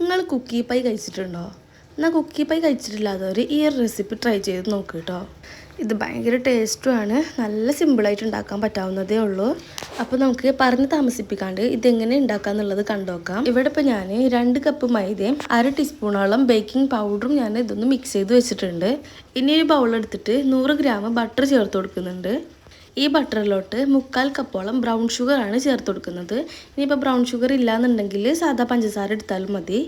നിങ്ങൾ കുക്കി പൈ കഴിച്ചിട്ടുണ്ടോ? എന്നാൽ കുക്കി പൈ കഴിച്ചിട്ടില്ലാത്തവർ ഈ ഒരു റെസിപ്പി ട്രൈ ചെയ്ത് നോക്ക് കേട്ടോ. ഇത് ഭയങ്കര ടേസ്റ്റുമാണ്, നല്ല സിമ്പിളായിട്ട് ഉണ്ടാക്കാൻ പറ്റാവുന്നതേ ഉള്ളൂ. അപ്പോൾ നമുക്ക് പറഞ്ഞ് താമസിപ്പിക്കാണ്ട് ഇതെങ്ങനെ ഉണ്ടാക്കാന്നുള്ളത് കണ്ടുനോക്കാം. ഇവിടെ ഇപ്പോൾ ഞാൻ 2 കപ്പ് മൈദയും 1/2 ടീസ്പൂണോളം ബേക്കിംഗ് പൗഡറും ഞാൻ ഇതൊന്ന് മിക്സ് ചെയ്ത് വെച്ചിട്ടുണ്ട്. ഇനി ഒരു ബൗളെടുത്തിട്ട് 100 ഗ്രാം ബട്ടർ ചേർത്ത് കൊടുക്കുന്നുണ്ട്. ഈ ബട്ടറിലോട്ട് 1/4 കപ്പോളം ബ്രൗൺ ഷുഗറാണ് ചേർത്ത് കൊടുക്കുന്നത്. ഇനിയിപ്പോൾ ബ്രൗൺ ഷുഗർ ഇല്ലാന്നുണ്ടെങ്കിൽ സാധാ പഞ്ചസാര എടുത്താലും മതി.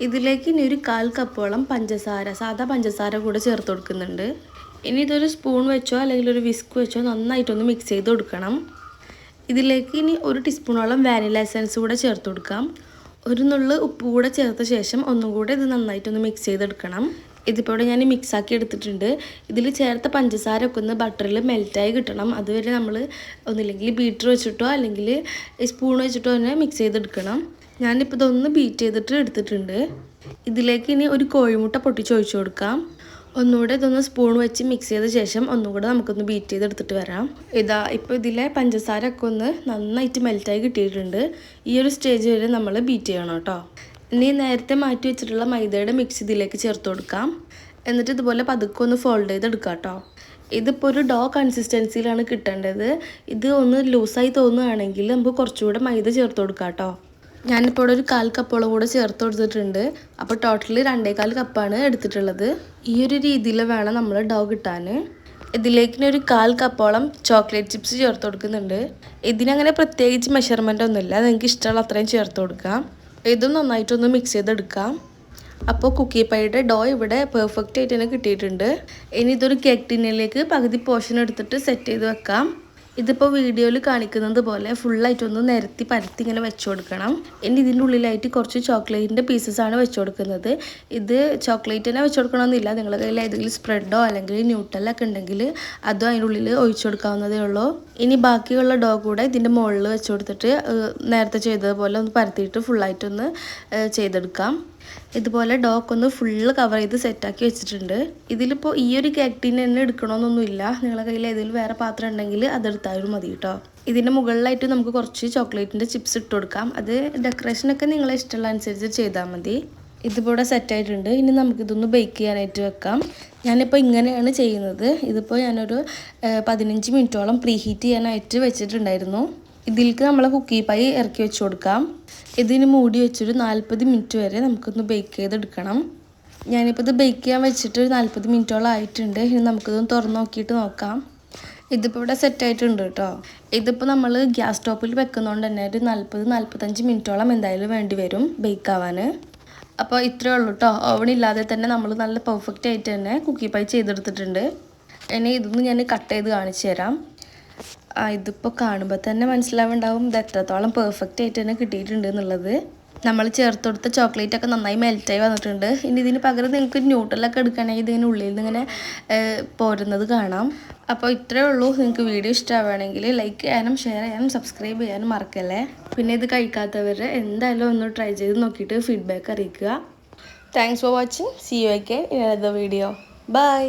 ഇതിലേക്ക് ഇനി ഒരു 1/4 കപ്പോളം സാധാ പഞ്ചസാര കൂടെ ചേർത്ത് കൊടുക്കുന്നുണ്ട്. ഇനി ഇതൊരു സ്പൂൺ വെച്ചോ അല്ലെങ്കിൽ ഒരു വിസ്ക് വെച്ചോ നന്നായിട്ടൊന്ന് മിക്സ് ചെയ്ത് കൊടുക്കണം. ഇതിലേക്ക് ഇനി 1 ടീസ്പൂണോളം വാനില എസൻസ് കൂടെ ചേർത്ത് കൊടുക്കാം. ഒരു നുള്ള് ഉപ്പ് കൂടെ ചേർത്ത ശേഷം ഒന്നും കൂടെ ഇത് നന്നായിട്ടൊന്ന് മിക്സ് ചെയ്തെടുക്കണം. ഇതിപ്പോൾ ഇവിടെ ഞാൻ മിക്സാക്കി എടുത്തിട്ടുണ്ട്. ഇതിൽ ചേർത്ത പഞ്ചസാര ഒക്കെ ഒന്ന് ബട്ടറിൽ മെൽറ്റായി കിട്ടണം. അതുവരെ നമ്മൾ ഒന്നില്ലെങ്കിൽ ബീറ്റർ വെച്ചിട്ടോ അല്ലെങ്കിൽ സ്പൂൺ വെച്ചിട്ടോ തന്നെ മിക്സ് ചെയ്തെടുക്കണം. ഞാനിപ്പോൾ ഇതൊന്ന് ബീറ്റ് ചെയ്തിട്ട് എടുത്തിട്ടുണ്ട്. ഇതിലേക്ക് ഇനി ഒരു കോഴിമുട്ട പൊട്ടിച്ച് ഒഴിച്ചു കൊടുക്കാം. ഒന്നുകൂടെ ഇതൊന്ന് സ്പൂൺ വെച്ച് മിക്സ് ചെയ്ത ശേഷം ഒന്നുകൂടെ നമുക്കൊന്ന് ബീറ്റ് ചെയ്തെടുത്തിട്ട് വരാം. ഇപ്പോൾ ഇതിലെ പഞ്ചസാര ഒക്കെ ഒന്ന് നന്നായിട്ട് മെൽറ്റായി കിട്ടിയിട്ടുണ്ട്. ഈ ഒരു സ്റ്റേജ് വരെ നമ്മൾ ബീറ്റ് ചെയ്യണം കേട്ടോ. ഇനി നേരത്തെ മാറ്റി വെച്ചിട്ടുള്ള മൈദയുടെ മിക്സ് ഇതിലേക്ക് ചേർത്ത് കൊടുക്കാം. എന്നിട്ട് ഇതുപോലെ പതുക്കെ ഒന്ന് ഫോൾഡ് ചെയ്തെടുക്കാം കേട്ടോ. ഇതിപ്പോൾ ഒരു ഡോ കൺസിസ്റ്റൻസിയിലാണ് കിട്ടേണ്ടത്. ഇത് ഒന്ന് ലൂസായി തോന്നുകയാണെങ്കിൽ നമുക്ക് കുറച്ചുകൂടെ മൈദ ചേർത്ത് കൊടുക്കാം കേട്ടോ. ഞാനിപ്പോൾ ഇവിടെ ഒരു 1/4 കപ്പോളം കൂടെ ചേർത്ത് കൊടുത്തിട്ടുണ്ട്. അപ്പോൾ ടോട്ടലി 2.25 കപ്പാണ് എടുത്തിട്ടുള്ളത്. ഈ ഒരു രീതിയിൽ വേണം നമ്മൾ ഡോ കിട്ടാൻ. ഇതിലേക്ക് ഒരു 1/4 കപ്പോളം ചോക്ലേറ്റ് ചിപ്സ് ചേർത്ത് കൊടുക്കുന്നുണ്ട്. ഇതിനങ്ങനെ പ്രത്യേകിച്ച് മെഷർമെൻ്റ് ഒന്നുമില്ല, നിങ്ങൾക്ക് ഇഷ്ടമുള്ള അത്രയും ചേർത്ത് കൊടുക്കാം. ഇതും നന്നായിട്ടൊന്ന് മിക്സ് ചെയ്തെടുക്കാം. അപ്പോൾ കുക്കി പൈയുടെ ഡോ ഇവിടെ പെർഫെക്റ്റ് ആയിട്ട് തന്നെ കിട്ടിയിട്ടുണ്ട്. ഇനി ഇതൊരു കേക്ക് ടിന്നിലേക്ക് പകുതി പോർഷൻ എടുത്തിട്ട് സെറ്റ് ചെയ്ത് വെക്കാം. ഇതിപ്പോൾ വീഡിയോയിൽ കാണിക്കുന്നത് പോലെ ഫുള്ളായിട്ടൊന്ന് നിരത്തി പരത്തി ഇങ്ങനെ വെച്ച് കൊടുക്കണം. ഇനി ഇതിൻ്റെ ഉള്ളിലായിട്ട് കുറച്ച് ചോക്ലേറ്റിൻ്റെ പീസസാണ് വെച്ച് കൊടുക്കുന്നത്. ഇത് ചോക്ലേറ്റ് തന്നെ വെച്ച് കൊടുക്കണമെന്നില്ല, നിങ്ങളുടെ കയ്യിൽ ഏതെങ്കിലും സ്പ്രെഡോ അല്ലെങ്കിൽ ന്യൂട്ടലൊക്കെ ഉണ്ടെങ്കിൽ അതും അതിൻ്റെ ഉള്ളിൽ ഒഴിച്ചു കൊടുക്കാവുന്നതേ ഉള്ളൂ. ഇനി ബാക്കിയുള്ള ഡോ കൂടെ ഇതിൻ്റെ മുകളിൽ വെച്ച് കൊടുത്തിട്ട് നേരത്തെ ചെയ്തതുപോലെ ഒന്ന് പരത്തിയിട്ട് ഫുള്ളായിട്ടൊന്ന് ചെയ്തെടുക്കാം. ഇതുപോലെ ഡോക്ക് ഒന്ന് ഫുള്ള് കവർ ചെയ്ത് സെറ്റാക്കി വെച്ചിട്ടുണ്ട്. ഇതിലിപ്പോൾ ഈ ഒരു കേക്ക് ടീൻ തന്നെ എടുക്കണമെന്നൊന്നുമില്ല, നിങ്ങളുടെ കയ്യിൽ ഏതെങ്കിലും വേറെ പാത്രം ഉണ്ടെങ്കിൽ അതെടുത്താലും മതി കേട്ടോ. ഇതിൻ്റെ മുകളിലായിട്ട് നമുക്ക് കുറച്ച് ചോക്ലേറ്റിൻ്റെ ചിപ്സ് ഇട്ട് കൊടുക്കാം. അത് ഡെക്കറേഷനൊക്കെ നിങ്ങളെ ഇഷ്ടമുള്ള അനുസരിച്ച് ചെയ്താൽ മതി. ഇതിപ്പോൾ ഇവിടെ സെറ്റായിട്ടുണ്ട്. ഇനി നമുക്കിതൊന്ന് ബേക്ക് ചെയ്യാനായിട്ട് വെക്കാം. ഞാനിപ്പോൾ ഇങ്ങനെയാണ് ചെയ്യുന്നത്. ഇതിപ്പോൾ ഞാനൊരു 15 മിനിറ്റോളം പ്രീ ഹീറ്റ് ചെയ്യാനായിട്ട് വെച്ചിട്ടുണ്ടായിരുന്നു. ഇതിലേക്ക് നമ്മൾ കുക്കി പൈ ഇറക്കി വെച്ച് കൊടുക്കാം. ഇതിന് മൂടി വെച്ചൊരു 40 മിനിറ്റ് വരെ നമുക്കൊന്ന് ബേക്ക് ചെയ്തെടുക്കണം. ഞാനിപ്പോൾ ഇത് ബേക്ക് ചെയ്യാൻ വെച്ചിട്ട് 40 മിനിറ്റോളം ആയിട്ടുണ്ട്. ഇനി നമുക്കിതൊന്ന് തുറന്ന് നോക്കിയിട്ട് നോക്കാം. ഇതിപ്പോൾ ഇവിടെ സെറ്റായിട്ടുണ്ട് കേട്ടോ. ഇതിപ്പോൾ നമ്മൾ ഗ്യാസ് സ്റ്റോപ്പിൽ വെക്കുന്നതുകൊണ്ട് തന്നെ ഒരു 40-45 മിനിറ്റോളം എന്തായാലും വേണ്ടി വരും ബേക്ക് ആവാൻ. അപ്പോൾ ഇത്രയേ ഉള്ളൂ കേട്ടോ. ഓവൺ ഇല്ലാതെ തന്നെ നമ്മൾ നല്ല പെർഫെക്റ്റ് ആയിട്ട് തന്നെ കുക്കി പൈ ചെയ്തെടുത്തിട്ടുണ്ട്. ഇനി ഇതൊന്ന് ഞാൻ കട്ട് ചെയ്ത് കാണിച്ചു തരാം. ഇതിപ്പോൾ കാണുമ്പോൾ തന്നെ മനസ്സിലാവുണ്ടാവും ഇത് എത്രത്തോളം പെർഫെക്റ്റ് ആയിട്ട് തന്നെ കിട്ടിയിട്ടുണ്ട് എന്നുള്ളത്. നമ്മൾ ചേർത്ത് കൊടുത്ത ചോക്ലേറ്റൊക്കെ നന്നായി മെൽറ്റായി വന്നിട്ടുണ്ട്. ഇനി ഇതിന് പകരം നിങ്ങൾക്ക് ന്യൂട്ടലൊക്കെ എടുക്കുകയാണെങ്കിൽ ഇതിങ്ങനെ ഉള്ളിൽ നിന്ന് ഇങ്ങനെ പോരുന്നത് കാണാം. അപ്പോൾ ഇത്രയേ ഉള്ളൂ. നിങ്ങൾക്ക് വീഡിയോ ഇഷ്ടമാവുകയാണെങ്കിൽ ലൈക്ക് ചെയ്യാനും ഷെയർ ചെയ്യാനും സബ്സ്ക്രൈബ് ചെയ്യാനും മറക്കല്ലേ. പിന്നെ ഇത് കഴിക്കാത്തവർ എന്തായാലും ഒന്ന് ട്രൈ ചെയ്ത് നോക്കിയിട്ട് ഫീഡ്ബാക്ക് അറിയിക്കുക. Thanks for watching. See you again in another video. By.